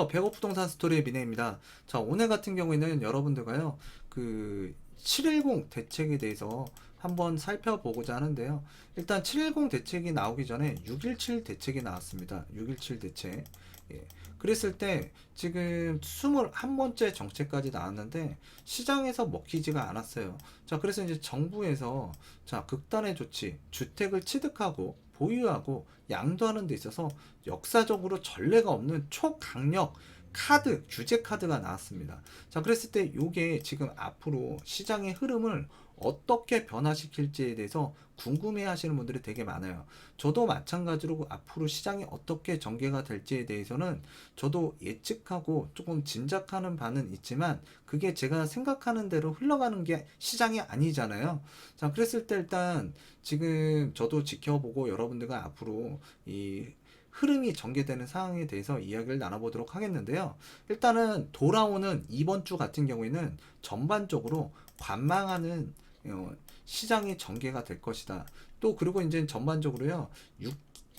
안녕하세요. 백오부동산 스토리의 미네입니다. 자, 오늘 같은 경우에는 여러분들과요, 710 대책에 대해서 한번 살펴보고자 하는데요. 일단 710 대책이 나오기 전에 617 대책이 나왔습니다. 617 대책. 예. 그랬을 때 지금 21번째 정책까지 나왔는데 시장에서 먹히지가 않았어요. 자, 그래서 이제 정부에서 자, 극단의 조치, 주택을 취득하고 보유하고 양도하는 데 있어서 역사적으로 전례가 없는 초강력 카드, 규제 카드가 나왔습니다. 자, 그랬을 때 이게 지금 앞으로 시장의 흐름을 어떻게 변화시킬지에 대해서 궁금해 하시는 분들이 되게 많아요. 저도 마찬가지로 앞으로 시장이 어떻게 전개가 될지에 대해서는 저도 예측하고 조금 짐작하는 바는 있지만 그게 제가 생각하는 대로 흘러가는 게 시장이 아니잖아요. 자, 그랬을 때 일단 지금 저도 지켜보고 여러분들과 앞으로 이 흐름이 전개되는 상황에 대해서 이야기를 나눠보도록 하겠는데요. 일단은 돌아오는 이번 주 같은 경우에는 전반적으로 관망하는 시장이 전개가 될 것이다. 또 그리고 이제 전반적으로요.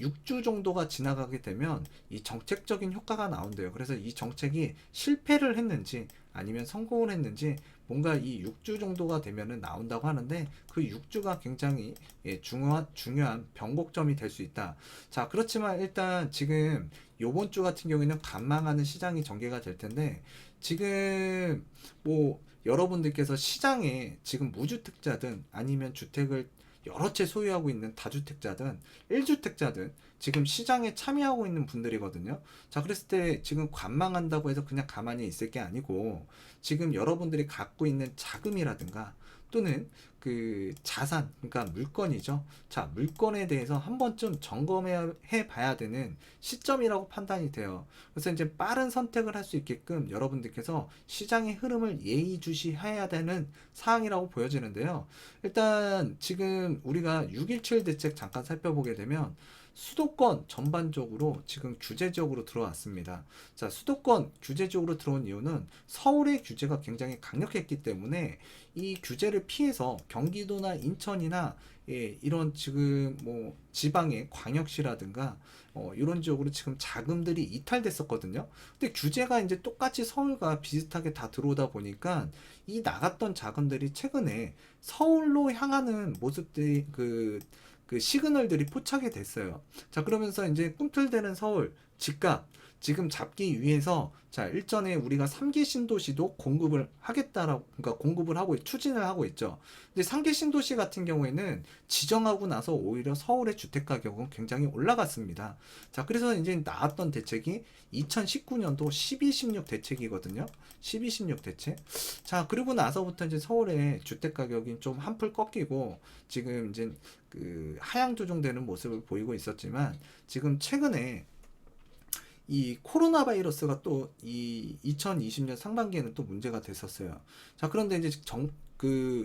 6주 정도가 지나가게 되면 이 정책적인 효과가 나온대요. 그래서 이 정책이 실패를 했는지 아니면 성공을 했는지 뭔가 이 6주 정도가 되면은 나온다고 하는데 그 6주가 굉장히 중요한 변곡점이 될 수 있다. 자, 그렇지만 일단 지금 요번 주 같은 경우에는 관망하는 시장이 전개가 될 텐데 지금 뭐 여러분들께서 시장에 지금 무주택자든 아니면 주택을 여러 채 소유하고 있는 다주택자든 1주택자든 지금 시장에 참여하고 있는 분들이거든요. 자, 그랬을 때 지금 관망한다고 해서 그냥 가만히 있을 게 아니고 지금 여러분들이 갖고 있는 자금이라든가 또는 그 자산, 그러니까 물건이죠. 자, 물건에 대해서 한 번쯤 점검해 봐야 되는 시점이라고 판단이 돼요. 그래서 이제 빠른 선택을 할 수 있게끔 여러분들께서 시장의 흐름을 예의주시해야 되는 사항이라고 보여지는데요. 일단 지금 우리가 6.17 대책 잠깐 살펴보게 되면 수도권 전반적으로 지금 규제적으로 들어왔습니다. 자, 수도권 규제적으로 들어온 이유는 서울의 규제가 굉장히 강력했기 때문에 이 규제를 피해서 경기도나 인천이나 이런 지금 뭐 지방의 광역시라든가 이런 지역으로 지금 자금들이 이탈됐었거든요. 근데 규제가 이제 똑같이 서울과 비슷하게 다 들어오다 보니까 이 나갔던 자금들이 최근에 서울로 향하는 모습들이 그 시그널들이 포착이 됐어요. 자, 그러면서 이제 꿈틀대는 서울 집값 지금 잡기 위해서 자, 일전에 우리가 3기 신도시도 공급을 하겠다라고 그러니까 공급을 하고 추진을 하고 있죠. 근데 3기 신도시 같은 경우에는 지정하고 나서 오히려 서울의 주택 가격은 굉장히 올라갔습니다. 자, 그래서 이제 나왔던 대책이 2019년도 1216 대책이거든요. 1216 대책. 자, 그리고 나서부터 이제 서울의 주택 가격이 좀 한풀 꺾이고 지금 이제 그 하향 조정되는 모습을 보이고 있었지만 지금 최근에 이 코로나 바이러스가 또 이 2020년 상반기에는 또 문제가 됐었어요. 자, 그런데 이제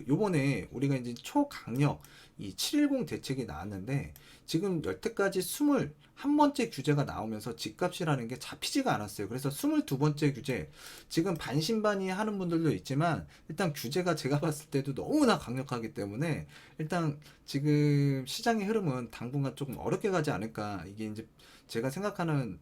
요번에 우리가 이제 초강력 이 710 대책이 나왔는데 지금 여태까지 21번째 규제가 나오면서 집값이라는 게 잡히지가 않았어요. 그래서 22번째 규제 지금 반신반의 하는 분들도 있지만 일단 규제가 제가 봤을 때도 너무나 강력하기 때문에 일단 지금 시장의 흐름은 당분간 조금 어렵게 가지 않을까 이게 이제 제가 생각하는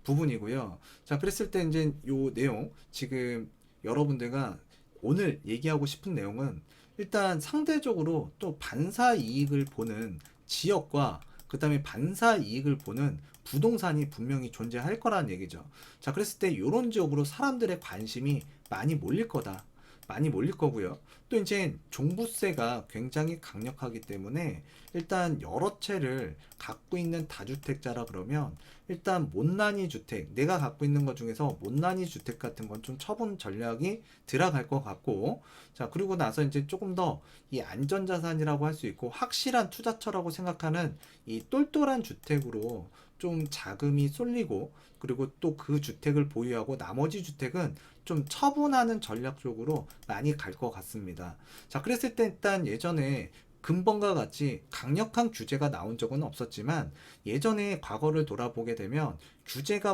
부분이고요. 자, 그랬을 때 이제 요 내용 지금 여러분들과 오늘 얘기하고 싶은 내용은 일단 상대적으로 또 반사 이익을 보는 지역과 그 다음에 반사 이익을 보는 부동산이 분명히 존재할 거라는 얘기죠. 자, 그랬을 때 이런 지역으로 사람들의 관심이 많이 몰릴 거다. 많이 몰릴 거고요. 또 이제 종부세가 굉장히 강력하기 때문에 일단 여러 채를 갖고 있는 다주택자라 그러면 일단 못난이 주택, 내가 갖고 있는 것 중에서 못난이 주택 같은 건 좀 처분 전략이 들어갈 것 같고, 자, 그리고 나서 이제 조금 더 이 안전자산이라고 할 수 있고 확실한 투자처라고 생각하는 이 똘똘한 주택으로 좀 자금이 쏠리고 그리고 또 그 주택을 보유하고 나머지 주택은 좀 처분하는 전략 쪽으로 많이 갈 것 같습니다. 자, 그랬을 때 일단 예전에 근본과 같이 강력한 규제가 나온 적은 없었지만 예전에 과거를 돌아보게 되면 규제가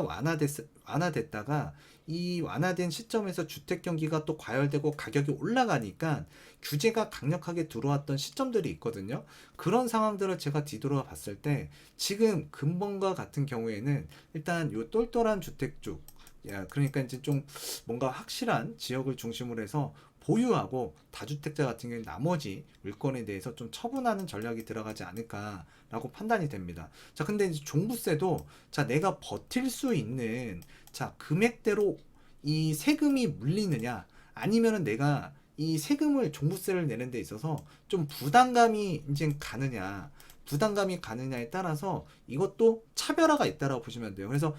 완화됐다가 이 완화된 시점에서 주택 경기가 또 과열되고 가격이 올라가니까 규제가 강력하게 들어왔던 시점들이 있거든요. 그런 상황들을 제가 뒤돌아 봤을 때 지금 근본과 같은 경우에는 일단 요 똘똘한 주택 쪽, 야, 그러니까 이제 좀 뭔가 확실한 지역을 중심으로 해서 보유하고 다주택자 같은 경우에 나머지 물건에 대해서 좀 처분하는 전략이 들어가지 않을까라고 판단이 됩니다. 자, 근데 이제 종부세도 자, 내가 버틸 수 있는 자, 금액대로 이 세금이 물리느냐 아니면은 내가 이 세금을 종부세를 내는 데 있어서 좀 부담감이 가느냐에 따라서 이것도 차별화가 있다라고 보시면 돼요. 그래서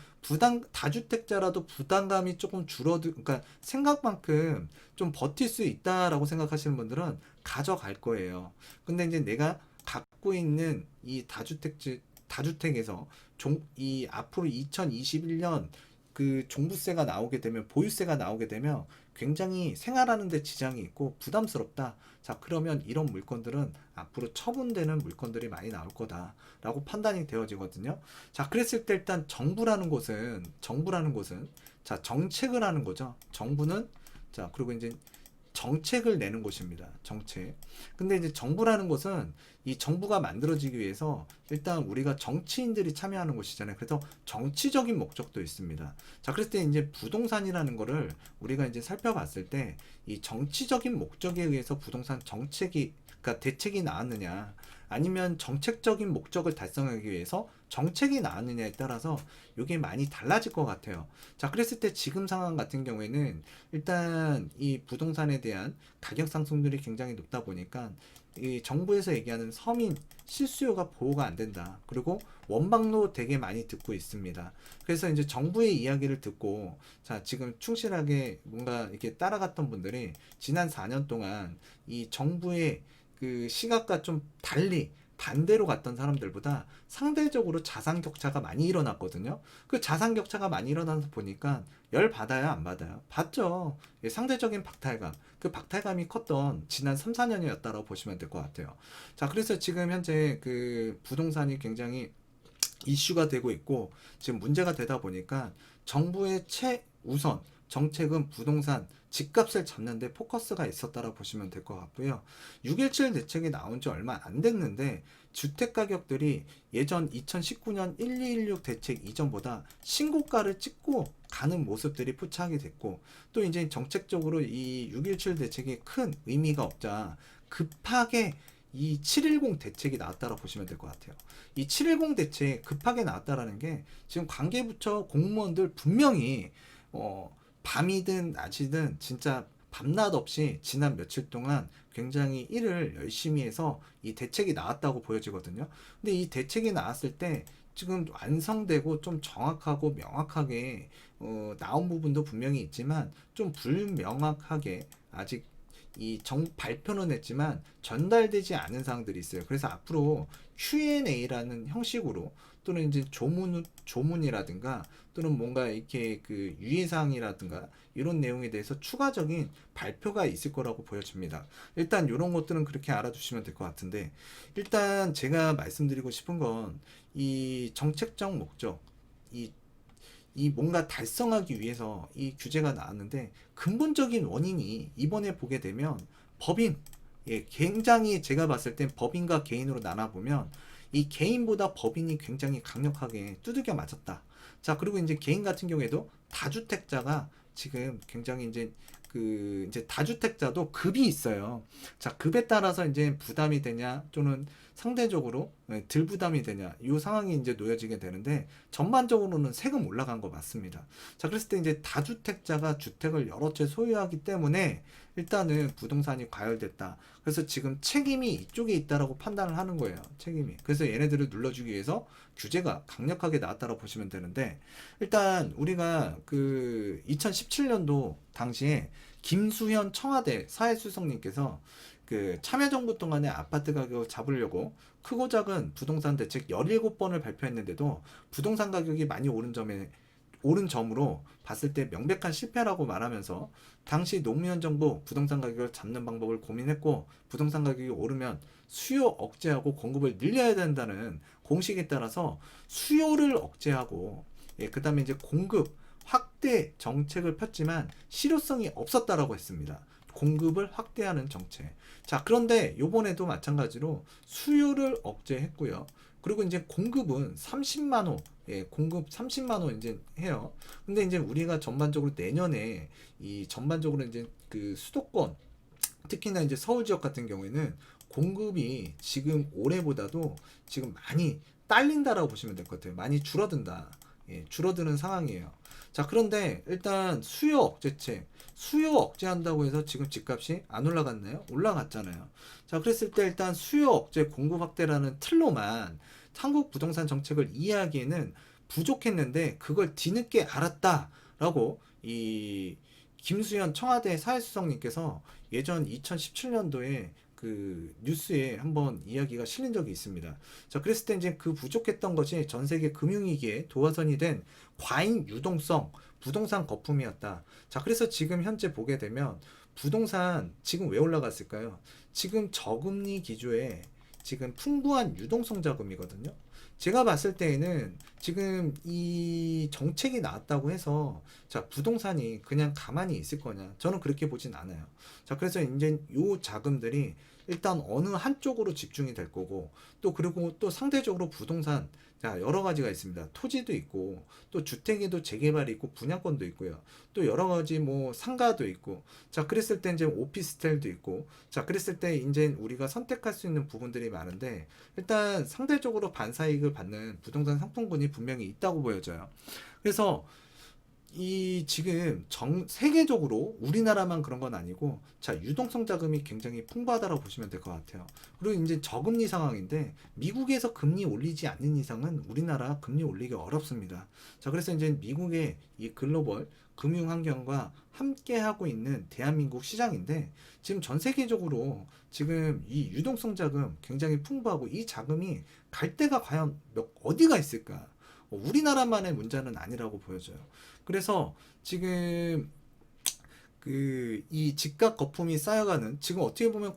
다주택자라도 부담감이 조금 그러니까 생각만큼 좀 버틸 수 있다라고 생각하시는 분들은 가져갈 거예요. 근데 이제 내가 갖고 있는 이 다주택에서 이 앞으로 2021년 그 종부세가 나오게 되면 보유세가 나오게 되면 굉장히 생활하는 데 지장이 있고 부담스럽다. 자, 그러면 이런 물건들은 앞으로 처분되는 물건들이 많이 나올 거다라고 판단이 되어지거든요. 자, 그랬을 때 일단 정부라는 곳은 자, 정책을 하는 거죠. 정부는 자, 그리고 이제 정책을 내는 곳입니다. 정책. 근데 이제 정부라는 곳은 이 정부가 만들어지기 위해서 일단 우리가 정치인들이 참여하는 곳이잖아요. 그래서 정치적인 목적도 있습니다. 자, 그랬을 때 이제 부동산이라는 거를 우리가 이제 살펴봤을 때 이 정치적인 목적에 의해서 부동산 정책이, 그러니까 대책이 나왔느냐, 아니면 정책적인 목적을 달성하기 위해서 정책이 나왔느냐에 따라서 이게 많이 달라질 것 같아요. 자, 그랬을 때 지금 상황 같은 경우에는 일단 이 부동산에 대한 가격 상승률이 굉장히 높다 보니까 이 정부에서 얘기하는 서민 실수요가 보호가 안 된다. 그리고 원방로 되게 많이 듣고 있습니다. 그래서 이제 정부의 이야기를 듣고 자, 지금 충실하게 뭔가 이렇게 따라갔던 분들이 지난 4년 동안 이 정부의 그 시각과 좀 달리 반대로 갔던 사람들보다 상대적으로 자산 격차가 많이 일어났거든요. 그 자산 격차가 많이 일어나서 보니까 열 받아요, 안 받아요? 받죠. 예, 상대적인 박탈감. 그 박탈감이 컸던 지난 3, 4년이었다고 보시면 될 것 같아요. 자, 그래서 지금 현재 그 부동산이 굉장히 이슈가 되고 있고 지금 문제가 되다 보니까 정부의 최우선 정책은 부동산 집값을 잡는데 포커스가 있었다고 보시면 될 것 같고요. 6.17 대책이 나온 지 얼마 안 됐는데 주택 가격들이 예전 2019년 1216 대책 이전보다 신고가를 찍고 가는 모습들이 포착이 됐고 또 이제 정책적으로 이 6.17 대책이 큰 의미가 없자 급하게 이 710 대책이 나왔다고 보시면 될 것 같아요. 이 710 대책 급하게 나왔다라는 게 지금 관계부처 공무원들 분명히 밤이든 낮이든 진짜 밤낮 없이 지난 며칠 동안 굉장히 일을 열심히 해서 이 대책이 나왔다고 보여지거든요. 근데 이 대책이 나왔을 때 지금 완성되고 좀 정확하고 명확하게 나온 부분도 분명히 있지만 좀 불명확하게 아직 발표는 했지만 전달되지 않은 사항들이 있어요. 그래서 앞으로 Q&A라는 형식으로 또는 이제 조문이라든가 또는 뭔가 이렇게 그 유의사항이라든가 이런 내용에 대해서 추가적인 발표가 있을 거라고 보여집니다. 일단 이런 것들은 그렇게 알아두시면 될 것 같은데 일단 제가 말씀드리고 싶은 건 이 정책적 목적, 이 뭔가 달성하기 위해서 이 규제가 나왔는데 근본적인 원인이 이번에 보게 되면 법인, 예, 굉장히 제가 봤을 땐 법인과 개인으로 나눠보면 이 개인보다 법인이 굉장히 강력하게 두들겨 맞았다. 자, 그리고 이제 개인 같은 경우에도 다주택자가 지금 굉장히 이제 다주택자도 급이 있어요. 자, 급에 따라서 이제 부담이 되냐 또는 상대적으로 덜 부담이 되냐 이 상황이 이제 놓여지게 되는데 전반적으로는 세금 올라간 거 맞습니다. 자, 그랬을 때 이제 다주택자가 주택을 여러 채 소유하기 때문에 일단은 부동산이 과열됐다. 그래서 지금 책임이 이쪽에 있다라고 판단을 하는 거예요. 책임이. 그래서 얘네들을 눌러주기 위해서 규제가 강력하게 나왔다고 보시면 되는데 일단 우리가 그 2017년도 당시에 김수현 청와대 사회수석님께서 그 참여정부 동안에 아파트 가격을 잡으려고 크고 작은 부동산 대책 17번을 발표했는데도 부동산 가격이 많이 오른 점으로 봤을 때 명백한 실패라고 말하면서 당시 노무현 정부 부동산 가격을 잡는 방법을 고민했고 부동산 가격이 오르면 수요 억제하고 공급을 늘려야 된다는 공식에 따라서 수요를 억제하고 그 다음에 이제 공급 확대 정책을 폈지만 실효성이 없었다라고 했습니다. 공급을 확대하는 정책. 자, 그런데 요번에도 마찬가지로 수요를 억제했고요. 그리고 이제 공급은 30만 호, 공급 30만 호 이제 해요. 근데 이제 우리가 전반적으로 내년에 이 전반적으로 이제 그 수도권, 특히나 이제 서울 지역 같은 경우에는 공급이 지금 올해보다도 지금 많이 딸린다라고 보시면 될 것 같아요. 많이 줄어든다. 줄어드는 상황이에요. 자, 그런데 일단 수요 억제책, 수요 억제한다고 해서 지금 집값이 안 올라갔나요? 올라갔잖아요. 자, 그랬을 때 일단 수요 억제 공급 확대라는 틀로만 한국 부동산 정책을 이해하기에는 부족했는데 그걸 뒤늦게 알았다라고 이 김수현 청와대 사회수석님께서 예전 2017년도에 그 뉴스에 한번 이야기가 실린 적이 있습니다. 자, 그랬을 때 이제 그 부족했던 것이 전 세계 금융위기에 도화선이 된 과잉 유동성 부동산 거품이었다. 자, 그래서 지금 현재 보게 되면 부동산 지금 왜 올라갔을까요? 지금 저금리 기조에 지금 풍부한 유동성 자금이거든요. 제가 봤을 때에는 지금 이 정책이 나왔다고 해서 자, 부동산이 그냥 가만히 있을 거냐? 저는 그렇게 보진 않아요. 자, 그래서 이제 요 자금들이 일단 어느 한쪽으로 집중이 될 거고 또 그리고 또 상대적으로 부동산 자, 여러 가지가 있습니다. 토지도 있고 또 주택에도 재개발이 있고 분양권도 있고요. 또 여러 가지 뭐 상가도 있고 자, 그랬을 때 이제 오피스텔도 있고 자, 그랬을 때 이제 우리가 선택할 수 있는 부분들이 많은데 일단 상대적으로 반사이익을 받는 부동산 상품군이 분명히 있다고 보여져요. 그래서 이 지금 세계적으로 우리나라만 그런 건 아니고 자, 유동성 자금이 굉장히 풍부하다고 보시면 될 것 같아요. 그리고 이제 저금리 상황인데 미국에서 금리 올리지 않는 이상은 우리나라 금리 올리기 어렵습니다. 자, 그래서 이제 미국의 이 글로벌 금융 환경과 함께 하고 있는 대한민국 시장인데 지금 전 세계적으로 지금 이 유동성 자금 굉장히 풍부하고 이 자금이 갈 데가 과연 어디가 있을까? 우리나라만의 문제는 아니라고 보여져요. 그래서 지금 그 이 집값 거품이 쌓여가는 지금 어떻게 보면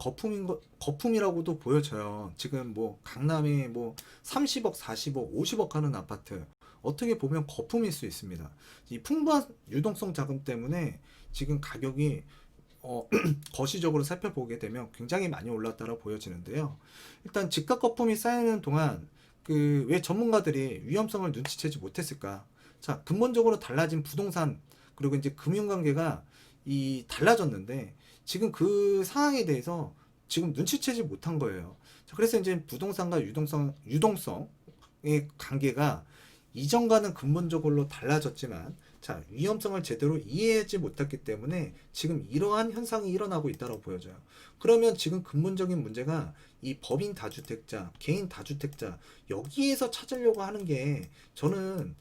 거품이라고도 보여져요. 지금 뭐 강남에 뭐 30억, 40억, 50억 하는 아파트 어떻게 보면 거품일 수 있습니다. 이 풍부한 유동성 자금 때문에 지금 가격이 거시적으로 살펴보게 되면 굉장히 많이 올랐다고 보여지는데요. 일단 집값 거품이 쌓이는 동안 그 왜 전문가들이 위험성을 눈치채지 못했을까? 자, 근본적으로 달라진 부동산 그리고 이제 금융관계가 이 달라졌는데 지금 그 상황에 대해서 지금 눈치채지 못한 거예요. 자, 그래서 이제 부동산과 유동성의 관계가 이전과는 근본적으로 달라졌지만 자, 위험성을 제대로 이해하지 못했기 때문에 지금 이러한 현상이 일어나고 있다고 보여져요. 그러면 지금 근본적인 문제가 이 법인 다주택자, 개인 다주택자 여기에서 찾으려고 하는 게 저는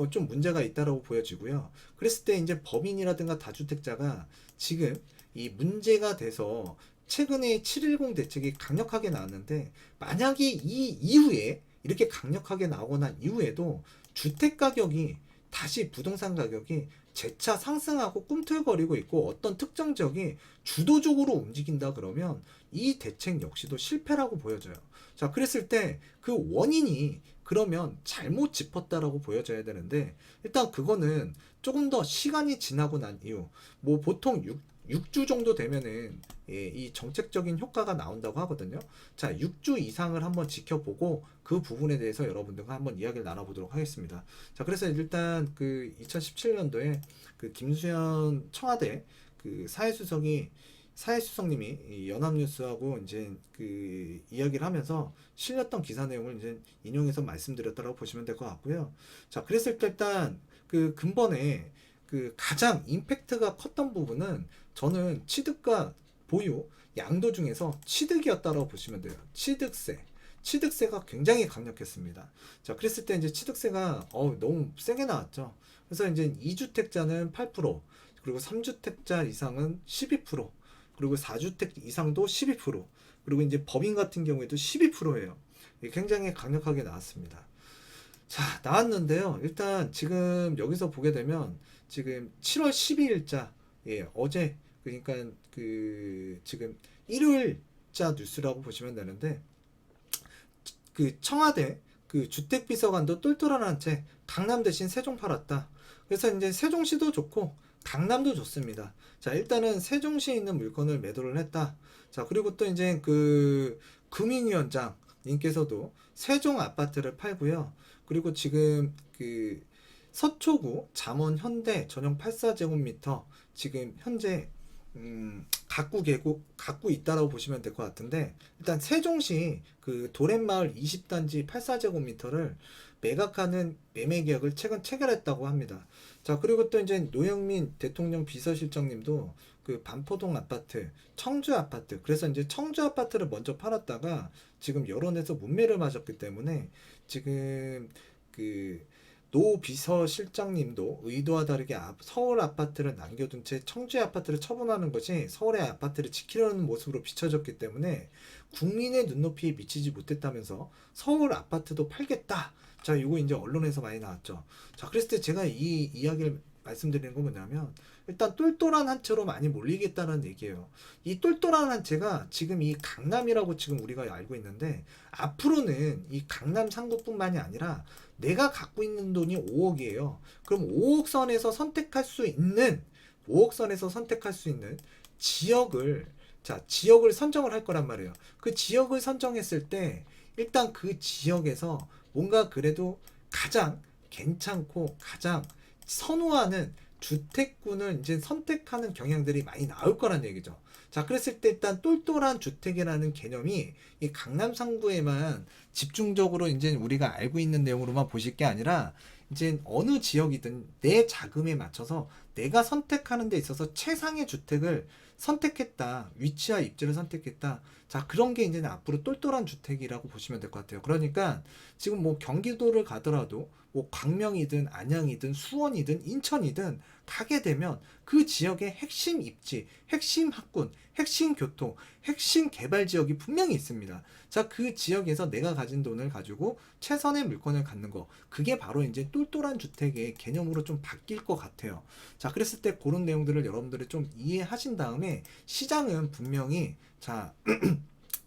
좀 문제가 있다고 보여지고요. 그랬을 때 이제 법인이라든가 다주택자가 지금 이 문제가 돼서 최근에 710 대책이 강력하게 나왔는데 만약에 이 이후에 이렇게 강력하게 나오고 난 이후에도 주택 가격이 다시 부동산 가격이 재차 상승하고 꿈틀거리고 있고 어떤 특정 지역이 주도적으로 움직인다 그러면 이 대책 역시도 실패라고 보여져요. 자, 그랬을 때 그 원인이 그러면 잘못 짚었다라고 보여져야 되는데 일단 그거는 조금 더 시간이 지나고 난 이후 뭐 보통 6주 정도 되면은 이 정책적인 효과가 나온다고 하거든요. 자, 6주 이상을 한번 지켜보고 그 부분에 대해서 여러분들과 한번 이야기를 나눠보도록 하겠습니다. 자, 그래서 일단 그 2017년도에 그 김수현 청와대 그 사회수석님이 이 연합뉴스하고 이제 그 이야기를 하면서 실렸던 기사 내용을 이제 인용해서 말씀드렸다고 보시면 될 것 같고요. 자, 그랬을 때 일단 그 근본에 그 가장 임팩트가 컸던 부분은 저는 취득과 보유 양도 중에서 취득이었다고 보시면 돼요. 취득세가 굉장히 강력했습니다. 자, 그랬을 때 이제 취득세가 너무 세게 나왔죠. 그래서 이제 2주택자는 8%, 그리고 3주택자 이상은 12%, 그리고 4주택 이상도 12%, 그리고 이제 법인 같은 경우에도 12%예요. 굉장히 강력하게 나왔습니다. 자, 나왔는데요. 일단 지금 여기서 보게 되면 지금 7월 12일자, 예, 어제, 그러니까 그 지금 일요일자 뉴스라고 보시면 되는데, 그 청와대 그 주택비서관도 똘똘한 한 채 강남 대신 세종 팔았다. 그래서 이제 세종시도 좋고 강남도 좋습니다. 자, 일단은 세종시에 있는 물건을 매도를 했다. 자, 그리고 또 이제 그 금융위원장 님께서도 세종 아파트를 팔고요. 그리고 지금 그 서초구 잠원 현대 전용 84제곱미터 지금 현재 갖고 있다라고 보시면 될 것 같은데, 일단 세종시 그 도랜마을 20단지 84제곱미터를 매각하는 매매 계약을 최근 체결했다고 합니다. 자, 그리고 또 이제 노영민 대통령 비서실장님도 그 반포동 아파트, 청주 아파트, 그래서 이제 청주 아파트를 먼저 팔았다가 지금 여론에서 문매를 맞았기 때문에 지금 그 노 비서실장님도 의도와 다르게 서울 아파트를 남겨둔 채 청주의 아파트를 처분하는 것이 서울의 아파트를 지키려는 모습으로 비춰졌기 때문에 국민의 눈높이에 미치지 못했다면서 서울 아파트도 팔겠다. 자, 이거 이제 언론에서 많이 나왔죠. 자, 그랬을 때 제가 이 이야기를 말씀드리는 건 뭐냐면, 일단 똘똘한 한 채로 많이 몰리겠다는 얘기예요. 이 똘똘한 한 채가 지금 이 강남이라고 지금 우리가 알고 있는데, 앞으로는 이 강남 상구뿐만이 아니라 내가 갖고 있는 돈이 5억이에요. 그럼 5억 선에서 선택할 수 있는 5억 선에서 선택할 수 있는 지역을, 자, 지역을 선정을 할 거란 말이에요. 그 지역을 선정했을 때 일단 그 지역에서 뭔가 그래도 가장 괜찮고 가장 선호하는 주택군을 이제 선택하는 경향들이 많이 나올 거란 얘기죠. 자, 그랬을 때 일단 똘똘한 주택이라는 개념이 이 강남 상구에만 집중적으로 이제 우리가 알고 있는 내용으로만 보실 게 아니라, 이제 어느 지역이든 내 자금에 맞춰서 내가 선택하는 데 있어서 최상의 주택을 선택했다. 위치와 입지를 선택했다. 자, 그런 게 이제 앞으로 똘똘한 주택이라고 보시면 될 것 같아요. 그러니까 지금 뭐 경기도를 가더라도 뭐 광명이든 안양이든 수원이든 인천이든 가게 되면 그 지역의 핵심 입지, 핵심 학군, 핵심 교통, 핵심 개발 지역이 분명히 있습니다. 자, 그 지역에서 내가 가진 돈을 가지고 최선의 물건을 갖는 거, 그게 바로 이제 똘똘한 주택의 개념으로 좀 바뀔 것 같아요. 자, 그랬을 때 그런 내용들을 여러분들이 좀 이해하신 다음에, 시장은 분명히, 자,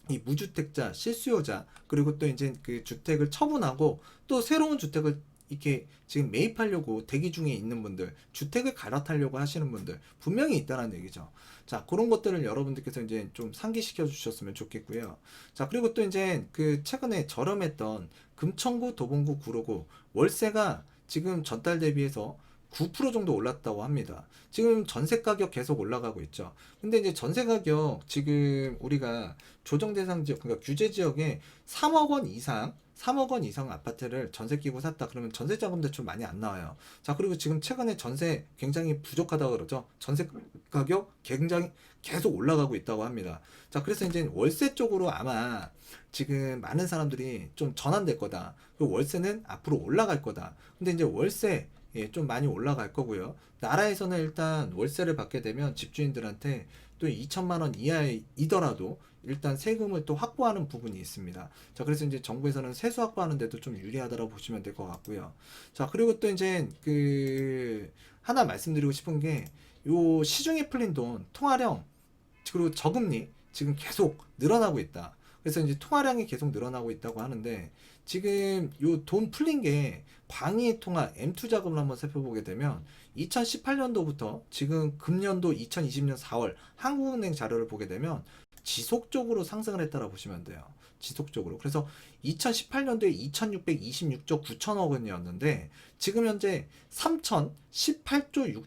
이 무주택자, 실수요자, 그리고 또 이제 그 주택을 처분하고 또 새로운 주택을 이렇게 지금 매입하려고 대기 중에 있는 분들, 주택을 갈아타려고 하시는 분들 분명히 있다는 얘기죠. 자, 그런 것들을 여러분들께서 이제 좀 상기시켜 주셨으면 좋겠고요. 자, 그리고 또 이제 그 최근에 저렴했던 금천구, 도봉구, 구로구 월세가 지금 전달 대비해서 9% 정도 올랐다고 합니다. 지금 전세 가격 계속 올라가고 있죠. 근데 이제 전세 가격 지금 우리가 조정 대상 지역, 그러니까 규제 지역에 3억 원 이상 3억 원 이상 아파트를 전세 끼고 샀다 그러면 전세 자금 대출 많이 안 나와요. 자, 그리고 지금 최근에 전세 굉장히 부족하다고 그러죠. 전세 가격 굉장히 계속 올라가고 있다고 합니다. 자, 그래서 이제 월세 쪽으로 아마 지금 많은 사람들이 좀 전환될 거다. 그 월세는 앞으로 올라갈 거다. 근데 이제 월세, 예, 좀 많이 올라갈 거고요. 나라에서는 일단 월세를 받게 되면 집주인들한테 또 2천만 원 이하이더라도 일단 세금을 또 확보하는 부분이 있습니다. 자, 그래서 이제 정부에서는 세수 확보하는 데도 좀 유리하다고 보시면 될 것 같고요. 자, 그리고 또 이제 그 하나 말씀드리고 싶은 게, 요 시중에 풀린 돈, 통화량, 그리고 저금리 지금 계속 늘어나고 있다. 그래서 이제 통화량이 계속 늘어나고 있다고 하는데, 지금 요 돈 풀린 게 광의 통화 M2 자금을 한번 살펴보게 되면 2018년도부터 지금 금년도 2020년 4월 한국은행 자료를 보게 되면 지속적으로 상승을 했다고 보시면 돼요. 지속적으로. 그래서 2018년도에 2626조 9천억 원이었는데 지금 현재 3018조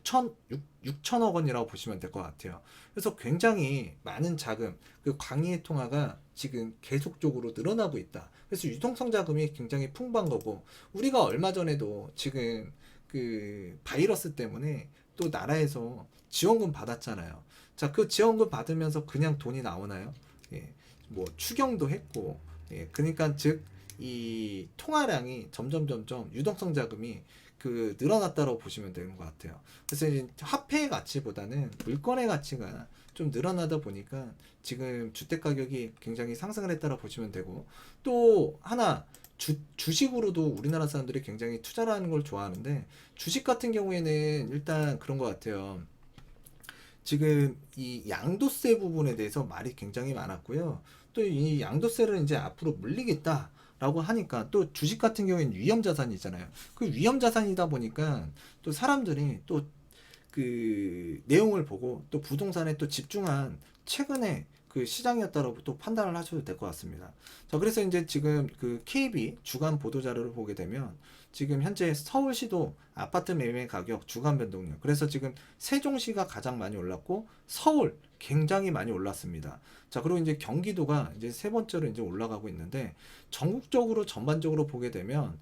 6천억 원이라고 보시면 될 것 같아요. 그래서 굉장히 많은 자금, 그 광의 통화가 지금 계속적으로 늘어나고 있다. 그래서 유동성 자금이 굉장히 풍부한 거고, 우리가 얼마 전에도 지금 그 바이러스 때문에 또 나라에서 지원금 받았잖아요. 자, 그 지원금 받으면서 그냥 돈이 나오나요? 예, 뭐 추경도 했고, 예, 그러니까 즉 이 통화량이 점점 유동성 자금이 그 늘어났다고 보시면 되는 것 같아요. 그래서 이제 화폐의 가치보다는 물건의 가치가 좀 늘어나다 보니까 지금 주택 가격이 굉장히 상승을 했다고 보시면 되고, 또 하나 주식으로도 우리나라 사람들이 굉장히 투자를 하는 걸 좋아하는데, 주식 같은 경우에는 일단 그런 것 같아요. 지금 이 양도세 부분에 대해서 말이 굉장히 많았고요. 또 이 양도세를 이제 앞으로 물리겠다라고 하니까, 또 주식 같은 경우에는 위험 자산이잖아요. 그 위험 자산이다 보니까 또 사람들이 또 그 내용을 보고 또 부동산에 또 집중한 최근에 그 시장이었다라고 또 판단을 하셔도 될 것 같습니다. 자, 그래서 이제 지금 그 KB 주간 보도 자료를 보게 되면, 지금 현재 서울시도 아파트 매매 가격 주간 변동률, 그래서 지금 세종시가 가장 많이 올랐고 서울 굉장히 많이 올랐습니다. 자, 그리고 이제 경기도가 이제 세 번째로 이제 올라가고 있는데, 전국적으로 전반적으로 보게 되면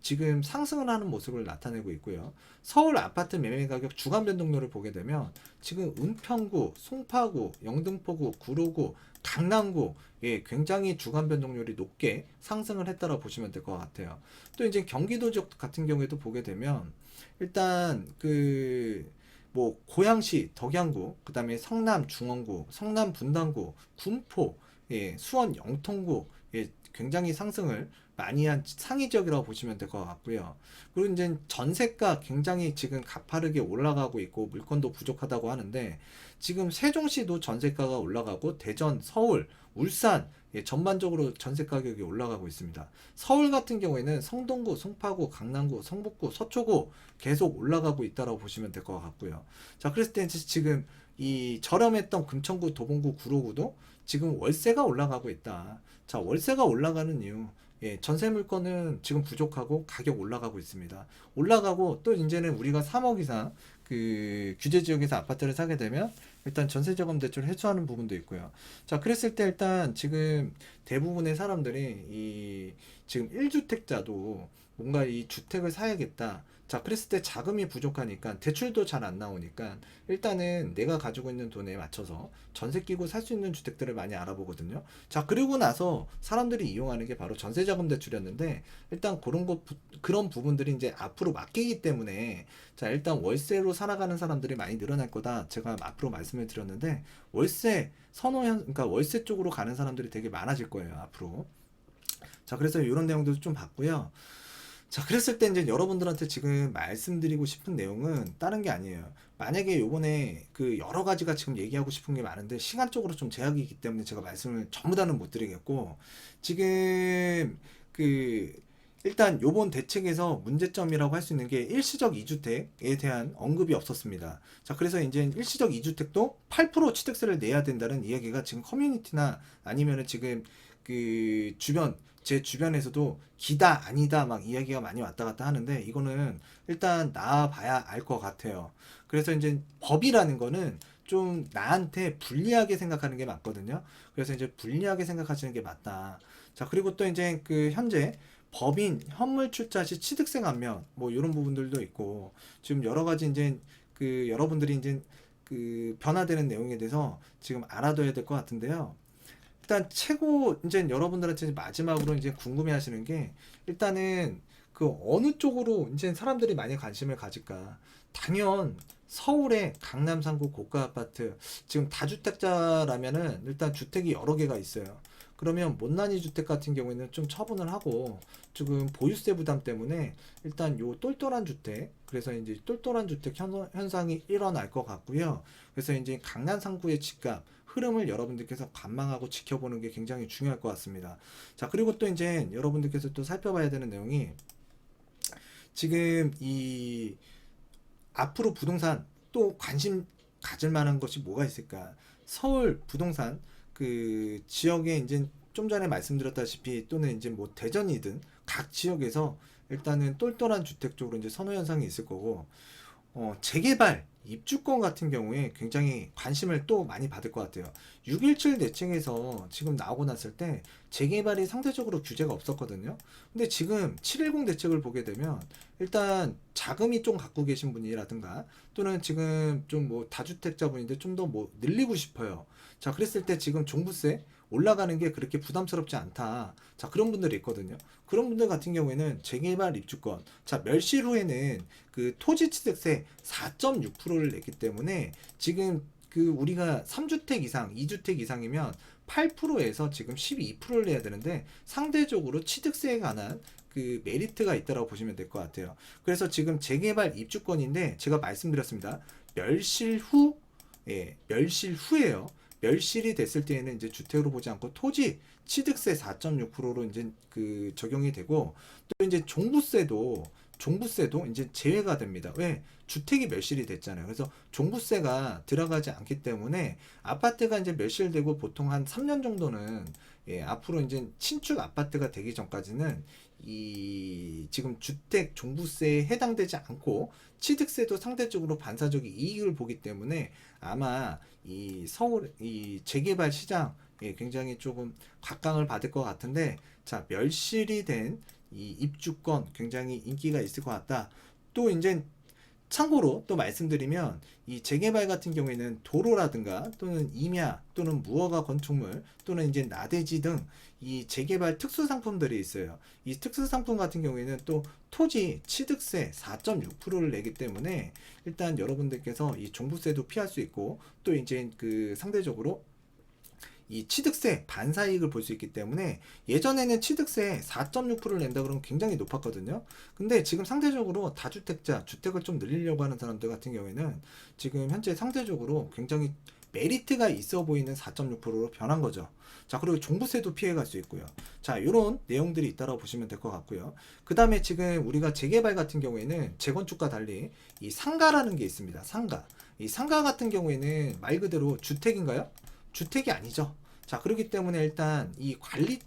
지금 상승을 하는 모습을 나타내고 있고요. 서울 아파트 매매 가격 주간 변동률을 보게 되면 지금 은평구, 송파구, 영등포구, 구로구, 강남구, 예, 굉장히 주간 변동률이 높게 상승을 했다고 보시면 될 것 같아요. 또 이제 경기도 지역 같은 경우에도 보게 되면 일단 그 뭐 고양시, 덕양구, 그다음에 성남 중원구, 성남 분당구, 군포, 예, 수원 영통구, 예, 굉장히 상승을 많이 한 상위 지역이라고 보시면 될 것 같고요. 그리고 이제 전세가 굉장히 지금 가파르게 올라가고 있고 물건도 부족하다고 하는데, 지금 세종시도 전세가가 올라가고 대전, 서울, 울산, 예, 전반적으로 전세 가격이 올라가고 있습니다. 서울 같은 경우에는 성동구, 송파구, 강남구, 성북구, 서초구 계속 올라가고 있다고 보시면 될 것 같고요. 자, 그랬을 때 지금 이 저렴했던 금천구, 도봉구, 구로구도 지금 월세가 올라가고 있다. 자, 월세가 올라가는 이유, 예, 전세 물건은 지금 부족하고 가격 올라가고 있습니다. 올라가고 또 이제는 우리가 3억 이상 그 규제 지역에서 아파트를 사게 되면 일단 전세자금 대출 해소하는 부분도 있고요. 자, 그랬을 때 일단 지금 대부분의 사람들이 이 지금 1주택자도 뭔가 이 주택을 사야겠다. 자, 그랬을 때 자금이 부족하니까 대출도 잘 안 나오니까 일단은 내가 가지고 있는 돈에 맞춰서 전세 끼고 살 수 있는 주택들을 많이 알아보거든요. 자, 그리고 나서 사람들이 이용하는 게 바로 전세자금 대출이었는데, 일단 그런 부분들이 이제 앞으로 맡기기 때문에, 자, 일단 월세로 살아가는 사람들이 많이 늘어날 거다. 제가 앞으로 말씀을 드렸는데, 월세 그러니까 월세 쪽으로 가는 사람들이 되게 많아질 거예요, 앞으로. 자, 그래서 이런 내용도 좀 봤고요. 자, 그랬을 때 이제 여러분들한테 지금 말씀드리고 싶은 내용은 다른 게 아니에요. 만약에 요번에 그 여러 가지가 지금 얘기하고 싶은 게 많은데 시간적으로 좀 제약이 있기 때문에 제가 말씀을 전부 다는 못 드리겠고, 지금 그 일단 요번 대책에서 문제점이라고 할 수 있는 게 일시적 2주택에 대한 언급이 없었습니다. 자, 그래서 이제 일시적 2주택도 8% 취득세를 내야 된다는 이야기가 지금 커뮤니티나 아니면은 지금 그 제 주변에서도 기다 아니다 막 이야기가 많이 왔다 갔다 하는데, 이거는 일단 나와봐야 알 것 같아요. 그래서 이제 법이라는 거는 좀 나한테 불리하게 생각하는 게 맞거든요. 그래서 이제 불리하게 생각하시는 게 맞다. 자, 그리고 또 이제 그 현재 법인 현물 출자 시 취득세 감면 뭐 이런 부분들도 있고, 지금 여러 가지 이제 그 여러분들이 이제 그 변화되는 내용에 대해서 지금 알아둬야 될 것 같은데요. 일단 최고 이제 여러분들한테 마지막으로 이제 궁금해하시는 게, 일단은 그 어느 쪽으로 이제 사람들이 많이 관심을 가질까? 당연 서울의 강남 상구 고가 아파트, 지금 다주택자라면은 일단 주택이 여러 개가 있어요. 그러면 못난이 주택 같은 경우에는 좀 처분을 하고, 지금 보유세 부담 때문에 일단 요 똘똘한 주택, 그래서 이제 똘똘한 주택 현상이 일어날 것 같고요. 그래서 이제 강남 상구의 집값 흐름을 여러분들께서 관망하고 지켜보는 게 굉장히 중요할 것 같습니다. 자, 그리고 또 이제 여러분들께서 또 살펴봐야 되는 내용이, 지금 이 앞으로 부동산 또 관심 가질 만한 것이 뭐가 있을까? 서울 부동산 그 지역에 이제 좀 전에 말씀드렸다시피, 또는 이제 뭐 대전이든 각 지역에서 일단은 똘똘한 주택 쪽으로 이제 선호 현상이 있을 거고, 재개발, 입주권 같은 경우에 굉장히 관심을 또 많이 받을 것 같아요. 6.17 대책에서 지금 나오고 났을 때 재개발이 상대적으로 규제가 없었거든요. 근데 지금 7.10 대책을 보게 되면 일단 자금이 좀 갖고 계신 분이라든가, 또는 지금 좀 뭐 다주택자분인데 좀 더 뭐 늘리고 싶어요. 자, 그랬을 때 지금 종부세 올라가는 게 그렇게 부담스럽지 않다. 자, 그런 분들이 있거든요. 그런 분들 같은 경우에는 재개발 입주권, 자, 멸실 후에는 그 토지취득세 4.6%를 냈기 때문에 지금 그 우리가 3주택 이상, 2주택 이상이면 8%에서 지금 12%를 내야 되는데 상대적으로 취득세에 관한 그 메리트가 있다고 보시면 될 것 같아요. 그래서 지금 재개발 입주권인데 제가 말씀드렸습니다. 멸실 후, 예, 멸실 후에요. 멸실이 됐을 때에는 이제 주택으로 보지 않고 토지 취득세 4.6%로 이제 그 적용이 되고 또 이제 종부세도 이제 제외가 됩니다. 왜? 주택이 멸실이 됐잖아요. 그래서 종부세가 들어가지 않기 때문에 아파트가 이제 멸실되고 보통 한 3년 정도는 예, 앞으로 이제 신축 아파트가 되기 전까지는 이 지금 주택 종부세에 해당되지 않고 취득세도 상대적으로 반사적인 이익을 보기 때문에 아마 이 서울 이 재개발 시장 예, 굉장히 조금 각광을 받을 것 같은데 자 멸실이 된 이 입주권 굉장히 인기가 있을 것 같다. 또 이제 참고로 또 말씀드리면 이 재개발 같은 경우에는 도로라든가 또는 임야 또는 무허가 건축물 또는 이제 나대지 등 이 재개발 특수 상품들이 있어요. 이 특수 상품 같은 경우에는 또 토지 취득세 4.6%를 내기 때문에 일단 여러분들께서 이 종부세도 피할 수 있고 또 이제 그 상대적으로 이 취득세 반사이익을 볼 수 있기 때문에 예전에는 취득세 4.6%를 낸다 그러면 굉장히 높았거든요. 근데 지금 상대적으로 다주택자 주택을 좀 늘리려고 하는 사람들 같은 경우에는 지금 현재 상대적으로 굉장히 메리트가 있어 보이는 4.6%로 변한 거죠. 자, 그리고 종부세도 피해갈 수 있고요. 자, 이런 내용들이 있다고 보시면 될 것 같고요. 그 다음에 지금 우리가 재개발 같은 경우에는 재건축과 달리 이 상가라는 게 있습니다. 상가. 이 상가 같은 경우에는 말 그대로 주택인가요? 주택이 아니죠. 자, 그렇기 때문에 일단 이 관리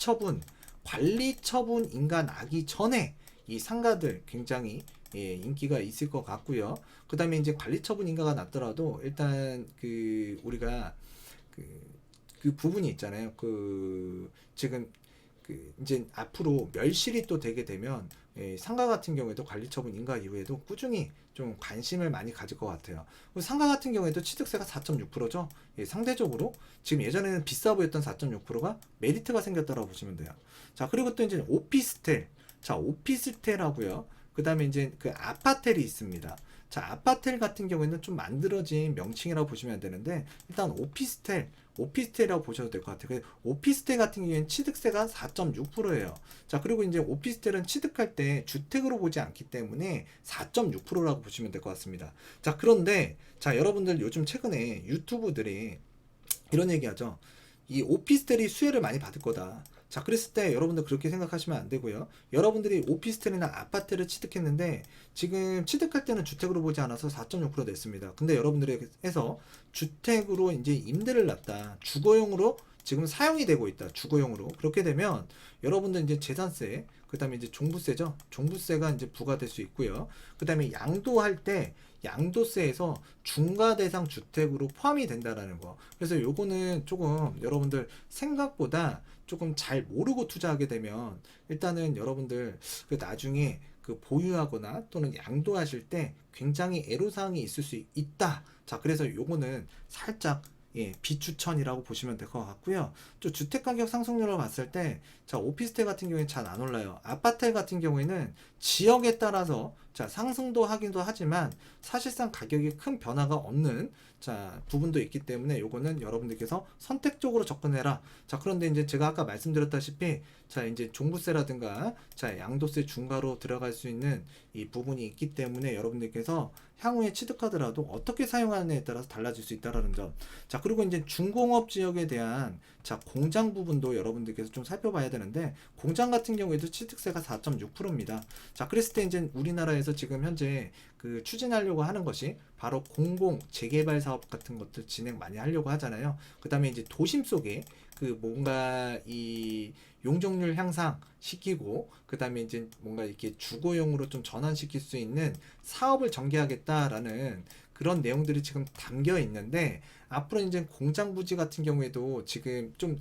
처분인가 나기 전에 이 상가들 굉장히 예, 인기가 있을 것 같고요. 그 다음에 이제 관리 처분인가가 났더라도 일단 그 우리가 그, 그 부분이 있잖아요. 그 지금 그 이제 앞으로 멸실이 또 되게 되면 예, 상가 같은 경우에도 관리처분 인가 이후에도 꾸준히 좀 관심을 많이 가질 것 같아요. 상가 같은 경우에도 취득세가 4.6%죠. 예, 상대적으로 지금 예전에는 비싸 보였던 4.6%가 메리트가 생겼다고 보시면 돼요. 자, 그리고 또 이제 오피스텔. 자, 오피스텔하고요. 그 다음에 이제 그 아파텔이 있습니다. 자, 아파텔 같은 경우에는 좀 만들어진 명칭이라고 보시면 되는데 일단 오피스텔이라고 보셔도 될 것 같아요. 오피스텔 같은 경우에는 취득세가 4.6%예요. 자, 그리고 이제 오피스텔은 취득할 때 주택으로 보지 않기 때문에 4.6%라고 보시면 될 것 같습니다. 자, 그런데 자, 여러분들 요즘 최근에 유튜브들이 이런 얘기하죠. 이 오피스텔이 수혜를 많이 받을 거다. 자, 그랬을 때 여러분들 그렇게 생각하시면 안 되고요. 여러분들이 오피스텔이나 아파트를 취득했는데 지금 취득할 때는 주택으로 보지 않아서 4.6% 냈습니다. 근데 여러분들에서 주택으로 이제 임대를 놨다. 주거용으로 지금 사용이 되고 있다. 주거용으로. 그렇게 되면 여러분들 이제 재산세, 그다음에 이제 종부세죠. 종부세가 이제 부과될 수 있고요. 그다음에 양도할 때 양도세에서 중과 대상 주택으로 포함이 된다라는 거. 그래서 요거는 조금 여러분들 생각보다 조금 잘 모르고 투자하게 되면 일단은 여러분들 그 나중에 그 보유하거나 또는 양도하실 때 굉장히 애로사항이 있을 수 있다. 자, 그래서 요거는 살짝 예, 비추천이라고 보시면 될 것 같고요. 또 주택가격 상승률을 봤을 때, 자, 오피스텔 같은 경우에는 잘 안 올라요. 아파트 같은 경우에는 지역에 따라서 자, 상승도 하기도 하지만 사실상 가격이 큰 변화가 없는 자, 부분도 있기 때문에 요거는 여러분들께서 선택적으로 접근해라. 자, 그런데 이제 제가 아까 말씀드렸다시피 자, 이제 종부세라든가 자, 양도세 중과로 들어갈 수 있는 이 부분이 있기 때문에 여러분들께서 향후에 취득하더라도 어떻게 사용하느냐에 따라서 달라질 수 있다라는 점. 자, 그리고 이제 중공업 지역에 대한 자, 공장 부분도 여러분들께서 좀 살펴봐야 되는데 공장 같은 경우에도 취득세가 4.6%입니다. 자, 그랬을 때 이제 우리나라에서 지금 현재 그 추진하려고 하는 것이 바로 공공 재개발 사업 같은 것들 진행 많이 하려고 하잖아요. 그다음에 이제 도심 속에 그 뭔가 이 용적률 향상 시키고 그다음에 이제 뭔가 이렇게 주거용으로 좀 전환시킬 수 있는 사업을 전개하겠다라는 그런 내용들이 지금 담겨 있는데 앞으로 이제 공장 부지 같은 경우에도 지금 좀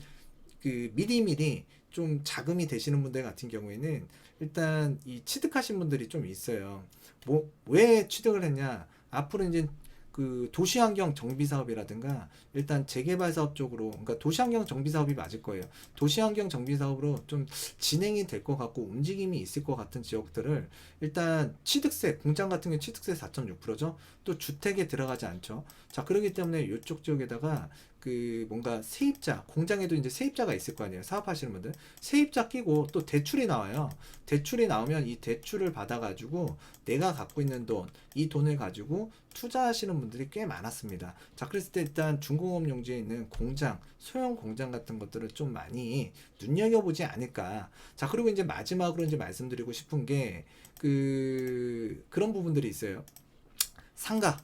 그 미리미리 좀 자금이 되시는 분들 같은 경우에는 일단 이 취득하신 분들이 좀 있어요. 뭐 왜 취득을 했냐? 앞으로 이제 그 도시환경 정비 사업이라든가 일단 재개발 사업 쪽으로, 그러니까 도시환경 정비 사업이 맞을 거예요. 도시환경 정비 사업으로 좀 진행이 될 것 같고 움직임이 있을 것 같은 지역들을 일단 취득세, 공장 같은 경우 취득세 4.6%죠. 또 주택에 들어가지 않죠. 자, 그렇기 때문에 이쪽 지역에다가 그 뭔가 세입자, 공장에도 이제 세입자가 있을 거 아니에요. 사업하시는 분들. 세입자 끼고 또 대출이 나와요. 대출이 나오면 이 대출을 받아가지고 내가 갖고 있는 돈, 이 돈을 가지고 투자하시는 분들이 꽤 많았습니다. 자, 그랬을 때 일단 중공업 용지에 있는 공장, 소형 공장 같은 것들을 좀 많이 눈여겨보지 않을까. 자, 그리고 이제 마지막으로 이제 말씀드리고 싶은 게 그런 부분들이 있어요. 상가.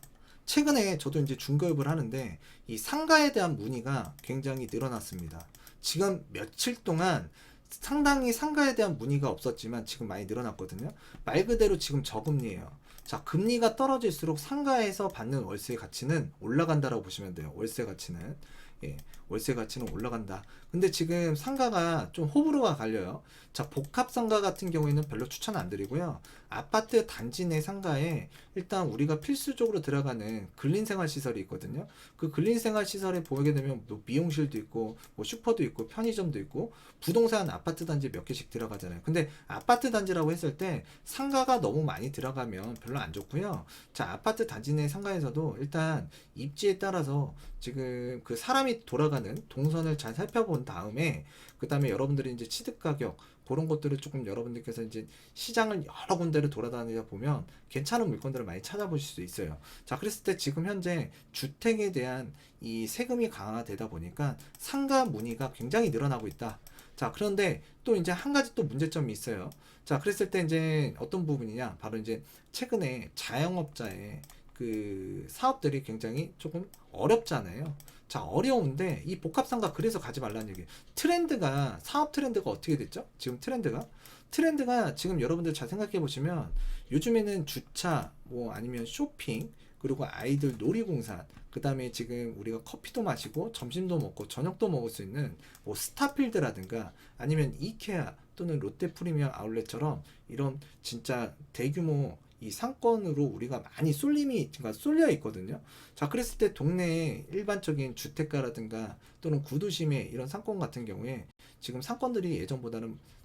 최근에 저도 이제 중개업을 하는데 이 상가에 대한 문의가 굉장히 늘어났습니다. 지금 며칠 동안 상당히 상가에 대한 문의가 없었지만 지금 많이 늘어났거든요. 말 그대로 지금 저금리예요. 자, 금리가 떨어질수록 상가에서 받는 월세 가치는 올라간다라고 보시면 돼요. 월세 가치는. 예, 월세 가치는 올라간다. 근데 지금 상가가 좀 호불호가 갈려요. 자, 복합 상가 같은 경우에는 별로 추천 안 드리고요. 아파트 단지 내 상가에 일단 우리가 필수적으로 들어가는 근린생활시설이 있거든요. 그 근린생활시설에 보게 되면 뭐 미용실도 있고 뭐 슈퍼도 있고 편의점도 있고 부동산 아파트 단지 몇 개씩 들어가잖아요. 근데 아파트 단지라고 했을 때 상가가 너무 많이 들어가면 별로 안 좋고요. 자, 아파트 단지 내 상가에서도 일단 입지에 따라서 지금 그 사람이 돌아가는 동선을 잘 살펴본 다음에 그 다음에 여러분들이 이제 취득 가격 그런 것들을 조금 여러분들께서 이제 시장을 여러 군데를 돌아다니다 보면 괜찮은 물건들을 많이 찾아보실 수 있어요. 자, 그랬을 때 지금 현재 주택에 대한 이 세금이 강화되다 보니까 상가 문의가 굉장히 늘어나고 있다. 자, 그런데 또 이제 한 가지 또 문제점이 있어요. 자, 그랬을 때 이제 어떤 부분이냐? 바로 이제 최근에 자영업자의 그 사업들이 굉장히 조금 어렵잖아요. 자, 어려운데 이 복합상가 그래서 가지 말라는 얘기예요. 트렌드가, 사업 트렌드가 어떻게 됐죠? 지금 트렌드가 지금 여러분들 잘 생각해 보시면 요즘에는 주차 뭐 아니면 쇼핑 그리고 아이들 놀이공산 그 다음에 지금 우리가 커피도 마시고 점심도 먹고 저녁도 먹을 수 있는 뭐 스타필드라든가 아니면 이케아 또는 롯데 프리미엄 아울렛처럼 이런 진짜 대규모 이 상권으로 우리가 많이 그러니까 쏠려 있거든요. 자, 그랬을 때 동네에 일반적인 주택가라든가 또는 구도심의 이런 상권 같은 경우에 지금 상권들이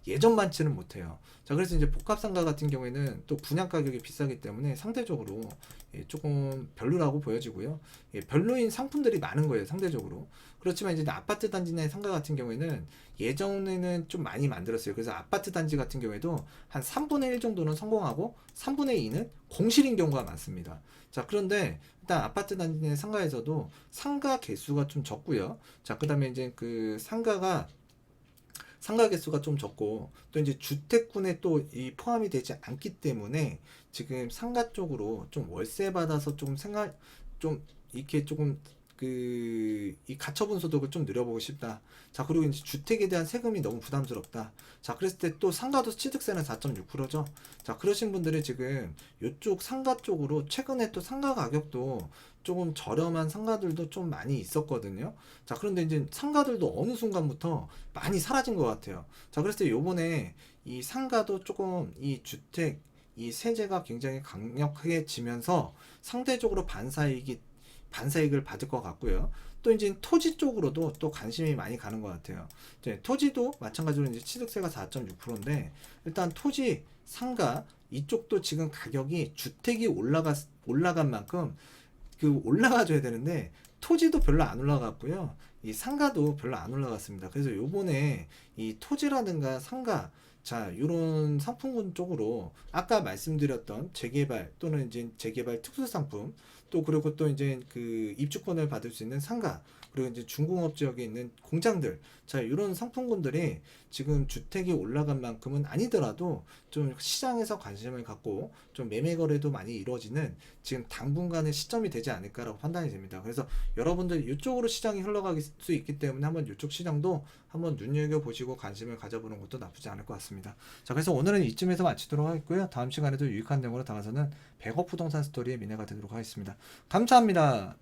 예전 많지는 못해요. 자, 그래서 이제 복합상가 같은 경우에는 또 분양 가격이 비싸기 때문에 상대적으로 조금 별로라고 보여지고요. 별로인 상품들이 많은 거예요, 상대적으로. 그렇지만 이제 아파트 단지 내 상가 같은 경우에는 예전에는 좀 많이 만들었어요. 그래서 아파트 단지 같은 경우에도 한 3분의 1 정도는 성공하고 3분의 2는 공실인 경우가 많습니다. 자, 그런데 일단 아파트 단지 내 상가에서도 상가 개수가 좀 적고요. 자, 그 다음에 이제 그 상가 개수가 좀 적고 또 이제 주택군에 또 이 포함이 되지 않기 때문에 지금 상가 쪽으로 좀 월세 받아서 좀 이렇게 조금 이 가처분 소득을 좀 늘려보고 싶다. 자, 그리고 이제 주택에 대한 세금이 너무 부담스럽다. 자, 그랬을 때 또 상가도 취득세는 4.6%죠. 자, 그러신 분들이 지금 이쪽 상가 쪽으로 최근에 또 상가 가격도 조금 저렴한 상가들도 좀 많이 있었거든요. 자, 그런데 이제 상가들도 어느 순간부터 많이 사라진 것 같아요. 자, 그랬을 때 요번에 이 상가도 조금 이 주택 이 세제가 굉장히 강력해지면서 상대적으로 반사이익을 받을 것 같고요. 또 이제 토지 쪽으로도 또 관심이 많이 가는 것 같아요. 이제 토지도 마찬가지로 이제 취득세가 4.6%인데 일단 토지, 상가 이쪽도 지금 가격이 주택이 올라간 만큼 그 올라가줘야 되는데 토지도 별로 안 올라갔고요. 이 상가도 별로 안 올라갔습니다. 그래서 요번에 이 토지라든가 상가 자, 요런 상품군 쪽으로 아까 말씀드렸던 재개발 또는 이제 재개발 특수 상품 또 그리고 또 이제 그 입주권을 받을 수 있는 상가 그리고 이제 중공업 지역에 있는 공장들 자, 이런 상품군들이 지금 주택이 올라간 만큼은 아니더라도 좀 시장에서 관심을 갖고 좀 매매 거래도 많이 이루어지는 지금 당분간의 시점이 되지 않을까라고 판단이 됩니다. 그래서 여러분들 이쪽으로 시장이 흘러갈 수 있기 때문에 한번 이쪽 시장도 한번 눈여겨보시고 관심을 가져보는 것도 나쁘지 않을 것 같습니다. 자, 그래서 오늘은 이쯤에서 마치도록 하겠고요. 다음 시간에도 유익한 내용으로 다가서는 100억 부동산 스토리의 미래가 되도록 하겠습니다. 감사합니다.